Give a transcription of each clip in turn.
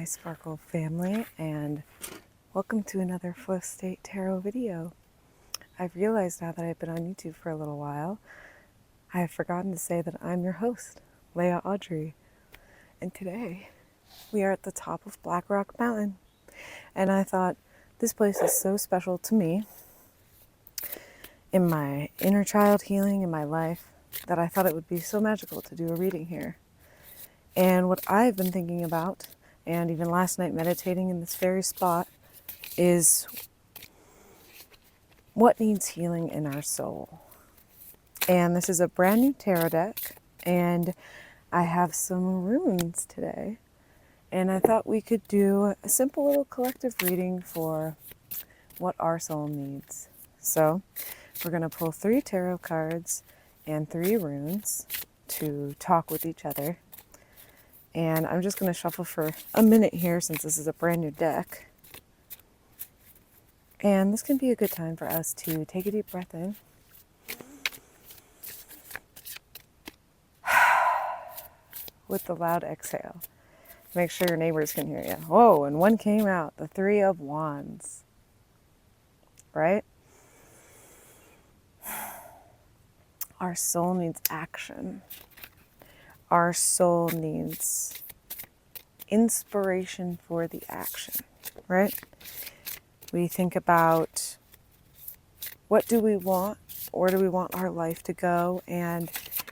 Sparkle family, and welcome to another Flow State Tarot video. I've realized now that I've been on YouTube for a little while, I have forgotten to say that I'm your host, Lea Audrey. And today, we are at the top of Black Rock Mountain. And I thought, this place is so special to me, in my inner child healing in my life, that I thought it would be so magical to do a reading here. And what I've been thinking about, and even last night meditating in this very spot, is what needs healing in our soul. And this is a brand new tarot deck, and I have some runes today. And I thought we could do a simple little collective reading for what our soul needs. So we're going to pull 3 tarot cards and 3 runes to talk with each other. And I'm just going to shuffle for a minute here since this is a brand new deck. And this can be a good time for us to take a deep breath in. With the loud exhale. Make sure your neighbors can hear you. Whoa, and one came out, the 3 of Wands. Right? Our soul needs action. Our soul needs inspiration for the action, right? We think about what do we want, where do we want our life to go, and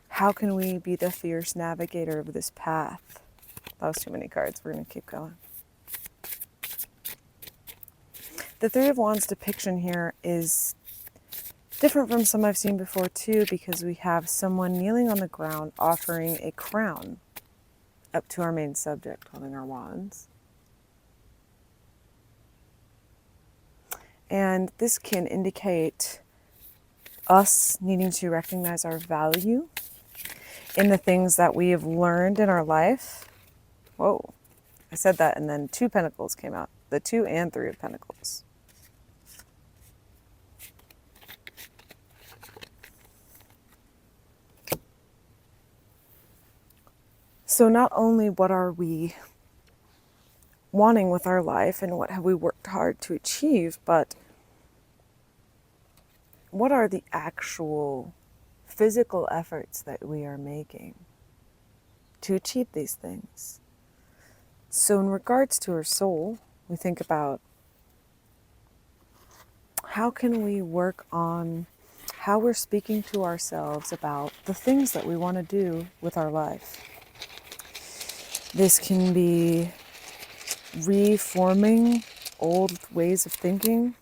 how can we be the fierce navigator of this path? That was too many cards. We're going to keep going. The 3 of Wands depiction here is different from some I've seen before too, because we have someone kneeling on the ground offering a crown up to our main subject, holding our wands. And this can indicate us needing to recognize our value in the things that we have learned in our life. Whoa, I said that and then 2 pentacles came out. The 2 and 3 of pentacles. So not only what are we wanting with our life and what have we worked hard to achieve, but what are the actual physical efforts that we are making to achieve these things? So in regards to our soul, we think about how can we work on how we're speaking to ourselves about the things that we want to do with our life. This can be reforming old ways of thinking.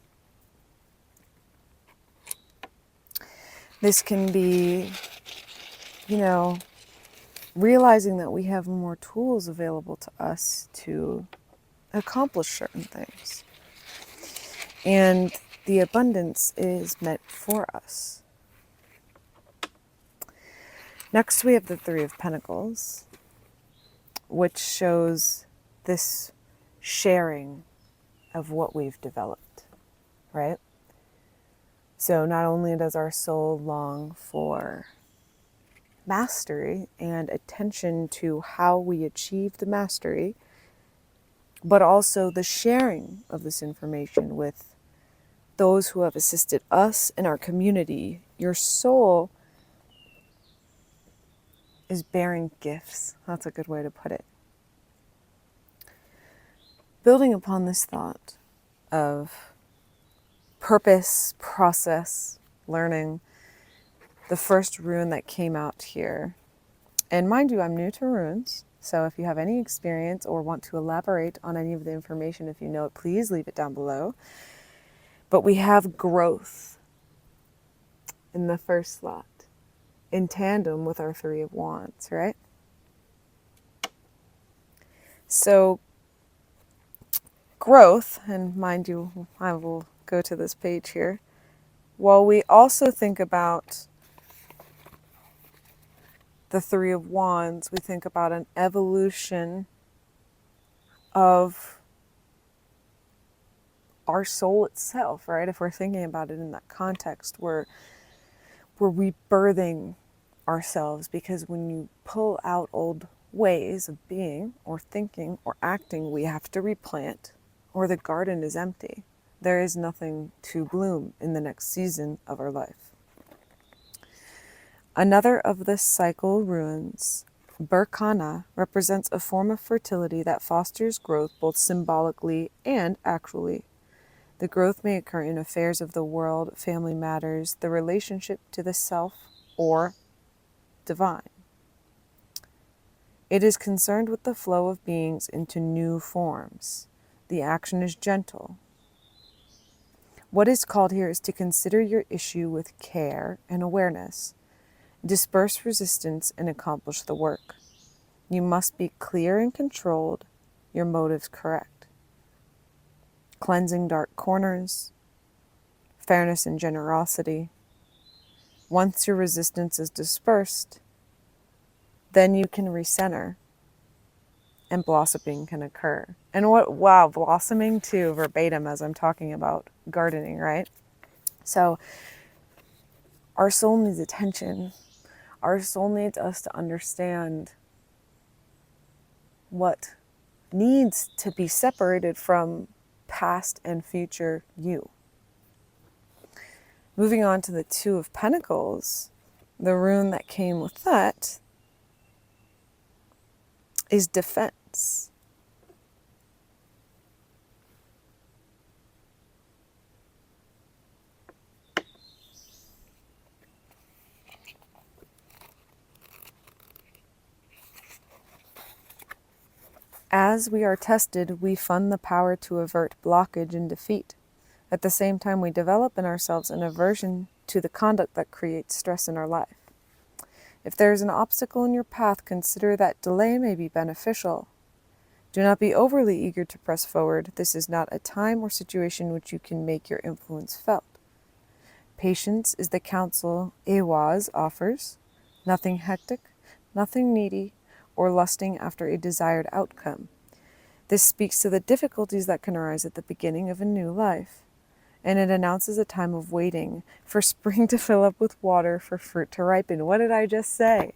This can be, realizing that we have more tools available to us to accomplish certain things. And the abundance is meant for us. Next, we have the 3 of Pentacles, which shows this sharing of what we've developed, right? So not only does our soul long for mastery and attention to how we achieve the mastery, but also the sharing of this information with those who have assisted us in our community. Your soul is bearing gifts. That's a good way to put it. Building upon this thought of purpose, process, learning, the first rune that came out here, and mind you, I'm new to runes, so if you have any experience or want to elaborate on any of the information, if you know it, please leave it down below. But we have growth in the first slot, in tandem with our 3 of Wands, right? So growth, and mind you, I will go to this page here, while we also think about the 3 of Wands, we think about an evolution of our soul itself, right? If we're thinking about it in that context, we're rebirthing ourselves, because when you pull out old ways of being or thinking or acting we have to replant, or the garden is empty. There is nothing to bloom in the next season of our life. Another of this cycle runes, Berkana, represents a form of fertility that fosters growth both symbolically and actually. The growth may occur in affairs of the world, family matters, the relationship to the self, or divine. It is concerned with the flow of beings into new forms. The action is gentle. What is called here is to consider your issue with care and awareness. Disperse resistance and accomplish the work. You must be clear and controlled, your motives correct. Cleansing dark corners, fairness and generosity. Once your resistance is dispersed, then you can recenter and blossoming can occur. And wow, blossoming too, verbatim as I'm talking about gardening, right? So our soul needs attention. Our soul needs us to understand what needs to be separated from past and future you. Moving on to the Two of Pentacles, the rune that came with that is defense. As we are tested, we fund the power to avert blockage and defeat. At the same time, we develop in ourselves an aversion to the conduct that creates stress in our life. If there is an obstacle in your path, consider that delay may be beneficial. Do not be overly eager to press forward. This is not a time or situation in which you can make your influence felt. Patience is the counsel Ehwaz offers. Nothing hectic, nothing needy, or lusting after a desired outcome. This speaks to the difficulties that can arise at the beginning of a new life, and it announces a time of waiting for spring to fill up with water, for fruit to ripen. What did I just say,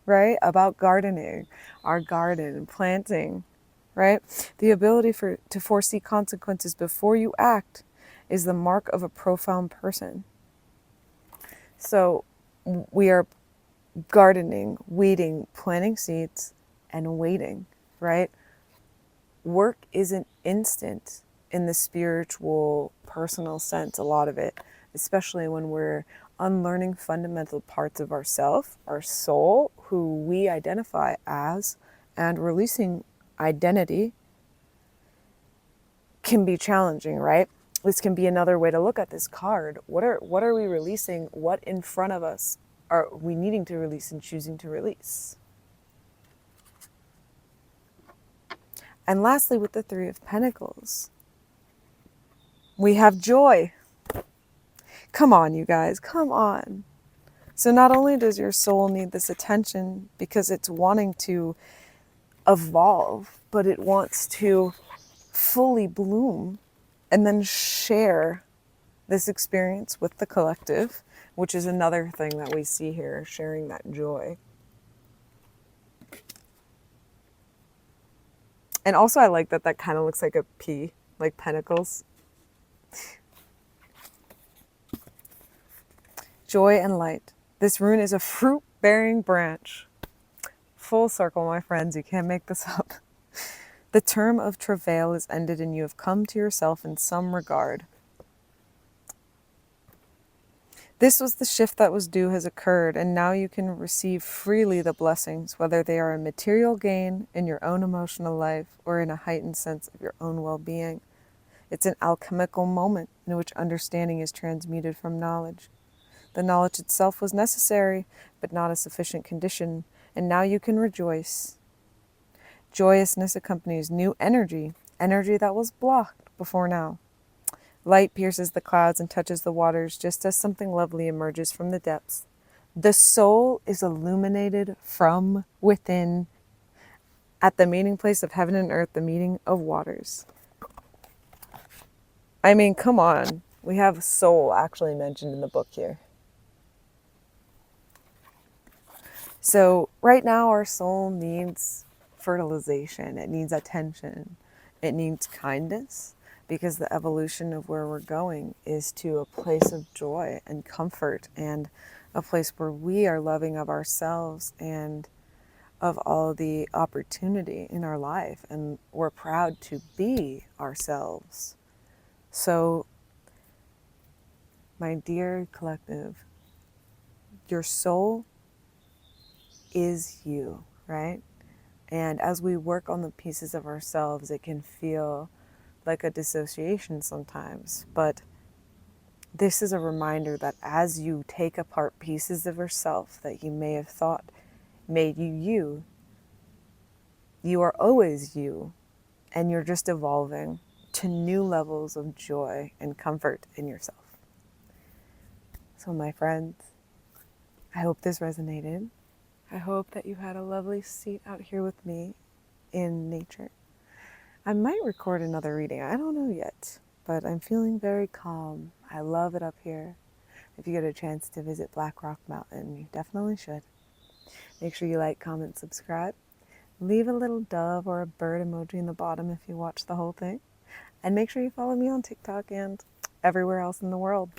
right? About gardening, our garden, planting, right? The ability to foresee consequences before you act is the mark of a profound person. So we are gardening, weeding, planting seeds, and waiting, right? Work isn't instant in the spiritual, personal sense, a lot of it, especially when we're unlearning fundamental parts of ourself, our soul, who we identify as, and releasing identity can be challenging, right? This can be another way to look at this card. What are we releasing? What in front of us are we needing to release and choosing to release? And lastly, with the Three of Pentacles, we have joy. Come on, you guys, come on. So not only does your soul need this attention because it's wanting to evolve, but it wants to fully bloom and then share this experience with the collective, which is another thing that we see here, sharing that joy. And also I like that kind of looks like a P, like pentacles. Joy and light. This rune is a fruit-bearing branch. Full circle, my friends, you can't make this up. The term of travail is ended and you have come to yourself in some regard. This was the shift that was due has occurred, and now you can receive freely the blessings, whether they are a material gain in your own emotional life or in a heightened sense of your own well-being. It's an alchemical moment in which understanding is transmuted from knowledge. The knowledge itself was necessary, but not a sufficient condition, and now you can rejoice. Joyousness accompanies new energy, energy that was blocked before now. Light pierces the clouds and touches the waters, just as something lovely emerges from the depths. The soul is illuminated from within. At the meeting place of heaven and earth, the meeting of waters. I mean, come on. We have soul actually mentioned in the book here. So right now our soul needs fertilization, it needs attention, it needs kindness, because the evolution of where we're going is to a place of joy and comfort, and a place where we are loving of ourselves and of all the opportunity in our life, and we're proud to be ourselves. So, my dear collective, your soul is you, right? And as we work on the pieces of ourselves, it can feel like a dissociation sometimes. But this is a reminder that as you take apart pieces of yourself that you may have thought made you you, you are always you, and you're just evolving to new levels of joy and comfort in yourself. So, my friends, I hope this resonated. I hope that you had a lovely seat out here with me in nature. I might record another reading. I don't know yet, but I'm feeling very calm. I love it up here. If you get a chance to visit Black Rock Mountain, you definitely should. Make sure you like, comment, subscribe. Leave a little dove or a bird emoji in the bottom if you watch the whole thing. And make sure you follow me on TikTok and everywhere else in the world.